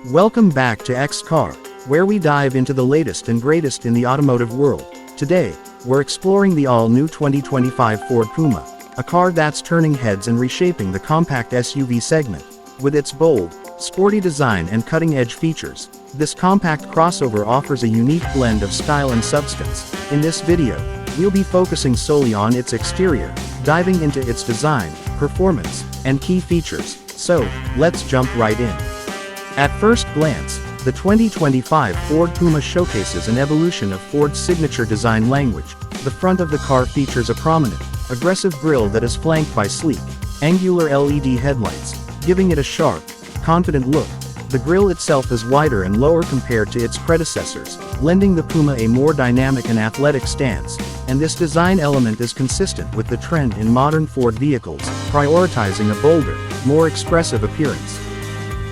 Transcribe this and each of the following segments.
Welcome back to X Car, where we dive into the latest and greatest in the automotive world. Today, we're exploring the all-new 2025 Ford Puma, a car that's turning heads and reshaping the compact SUV segment. With its bold, sporty design and cutting-edge features, this compact crossover offers a unique blend of style and substance. In this video, we'll be focusing solely on its exterior, diving into its design, performance, and key features. So, let's jump right in. At first glance, the 2025 Ford Puma showcases an evolution of Ford's signature design language. The front of the car features a prominent, aggressive grille that is flanked by sleek, angular LED headlights, giving it a sharp, confident look. The grille itself is wider and lower compared to its predecessors, lending the Puma a more dynamic and athletic stance, and this design element is consistent with the trend in modern Ford vehicles, prioritizing a bolder, more expressive appearance.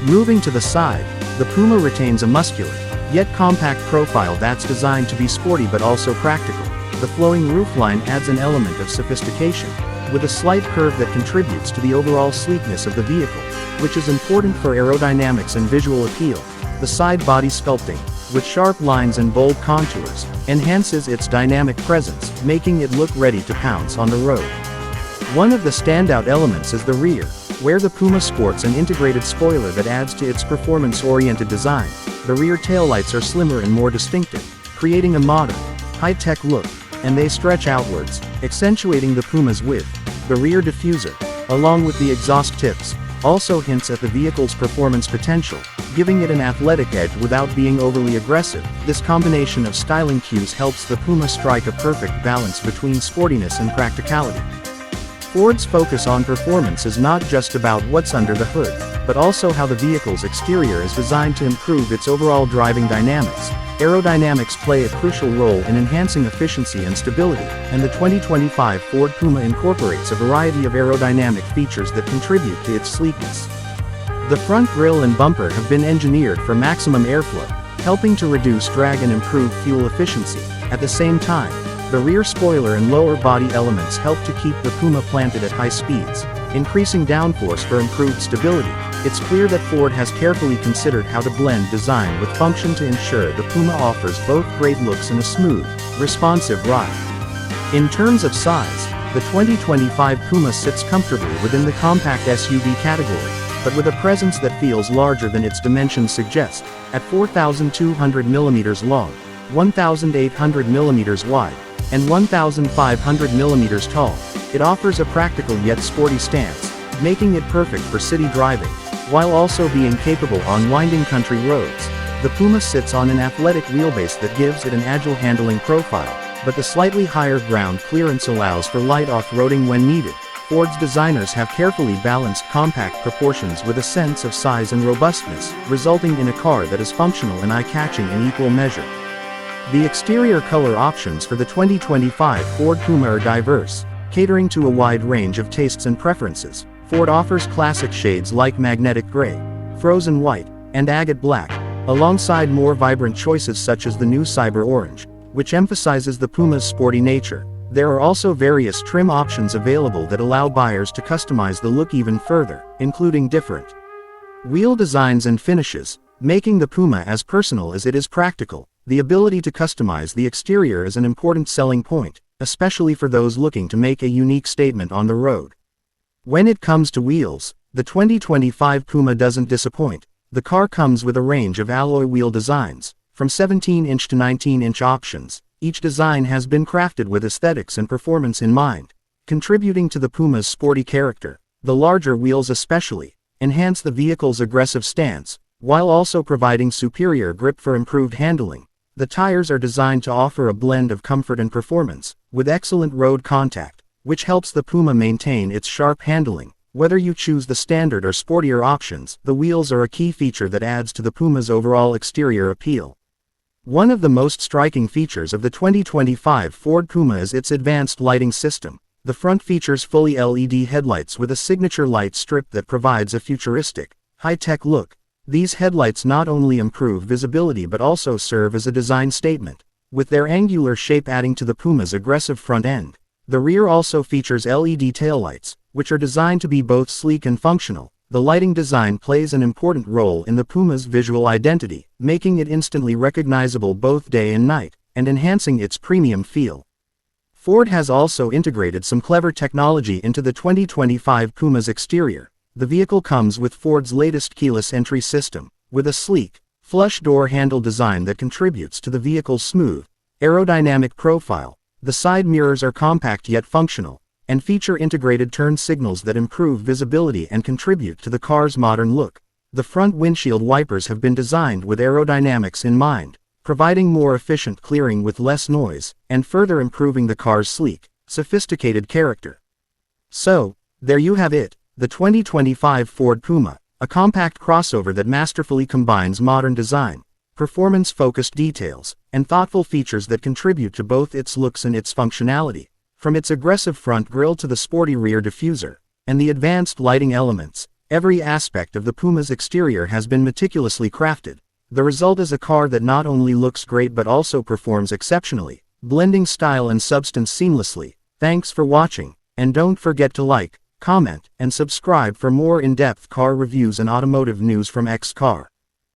Moving to the side, the Puma retains a muscular, yet compact profile that's designed to be sporty but also practical. The flowing roofline adds an element of sophistication, with a slight curve that contributes to the overall sleekness of the vehicle, which is important for aerodynamics and visual appeal. The side body sculpting, with sharp lines and bold contours, enhances its dynamic presence, making it look ready to pounce on the road. One of the standout elements is the rear, where the Puma sports an integrated spoiler that adds to its performance-oriented design. The rear taillights are slimmer and more distinctive, creating a modern, high-tech look, and they stretch outwards, accentuating the Puma's width. The rear diffuser, along with the exhaust tips, also hints at the vehicle's performance potential, giving it an athletic edge without being overly aggressive. This combination of styling cues helps the Puma strike a perfect balance between sportiness and practicality. Ford's focus on performance is not just about what's under the hood, but also how the vehicle's exterior is designed to improve its overall driving dynamics. Aerodynamics play a crucial role in enhancing efficiency and stability, and the 2025 Ford Puma incorporates a variety of aerodynamic features that contribute to its sleekness. The front grille and bumper have been engineered for maximum airflow, helping to reduce drag and improve fuel efficiency. At the same time, the rear spoiler and lower body elements help to keep the Puma planted at high speeds, increasing downforce for improved stability. It's clear that Ford has carefully considered how to blend design with function to ensure the Puma offers both great looks and a smooth, responsive ride. In terms of size, the 2025 Puma sits comfortably within the compact SUV category, but with a presence that feels larger than its dimensions suggest. At 4,200 mm long, 1,800 mm wide, and 1,500 mm tall, it offers a practical yet sporty stance, making it perfect for city driving, while also being capable on winding country roads. The Puma sits on an athletic wheelbase that gives it an agile handling profile, but the slightly higher ground clearance allows for light off-roading when needed. Ford's designers have carefully balanced compact proportions with a sense of size and robustness, resulting in a car that is functional and eye-catching in equal measure. The exterior color options for the 2025 Ford Puma are diverse, catering to a wide range of tastes and preferences. Ford offers classic shades like magnetic gray, frozen white, and agate black, alongside more vibrant choices such as the new cyber orange, which emphasizes the Puma's sporty nature. There are also various trim options available that allow buyers to customize the look even further, including different wheel designs and finishes, making the Puma as personal as it is practical. The ability to customize the exterior is an important selling point, especially for those looking to make a unique statement on the road. When it comes to wheels, the 2025 Puma doesn't disappoint. The car comes with a range of alloy wheel designs, from 17-inch to 19-inch options. Each design has been crafted with aesthetics and performance in mind, contributing to the Puma's sporty character. The larger wheels especially enhance the vehicle's aggressive stance, while also providing superior grip for improved handling. The tires are designed to offer a blend of comfort and performance, with excellent road contact, which helps the Puma maintain its sharp handling. Whether you choose the standard or sportier options, the wheels are a key feature that adds to the Puma's overall exterior appeal. One of the most striking features of the 2025 Ford Puma is its advanced lighting system. The front features fully LED headlights with a signature light strip that provides a futuristic, high-tech look. These headlights not only improve visibility but also serve as a design statement, with their angular shape adding to the Puma's aggressive front end. The rear also features LED taillights, which are designed to be both sleek and functional, the lighting design plays an important role in the Puma's visual identity, making it instantly recognizable both day and night, and enhancing its premium feel. Ford has also integrated some clever technology into the 2025 Puma's exterior. The vehicle comes with Ford's latest keyless entry system, with a sleek, flush door handle design that contributes to the vehicle's smooth, aerodynamic profile. The side mirrors are compact yet functional, and feature integrated turn signals that improve visibility and contribute to the car's modern look. The front windshield wipers have been designed with aerodynamics in mind, providing more efficient clearing with less noise, and further improving the car's sleek, sophisticated character. So, there you have it, the 2025 Ford Puma, a compact crossover that masterfully combines modern design, performance-focused details, and thoughtful features that contribute to both its looks and its functionality. From its aggressive front grille to the sporty rear diffuser, and the advanced lighting elements, every aspect of the Puma's exterior has been meticulously crafted. The result is a car that not only looks great but also performs exceptionally, blending style and substance seamlessly. Thanks for watching, and don't forget to like, comment, and subscribe for more in-depth car reviews and automotive news from X Car.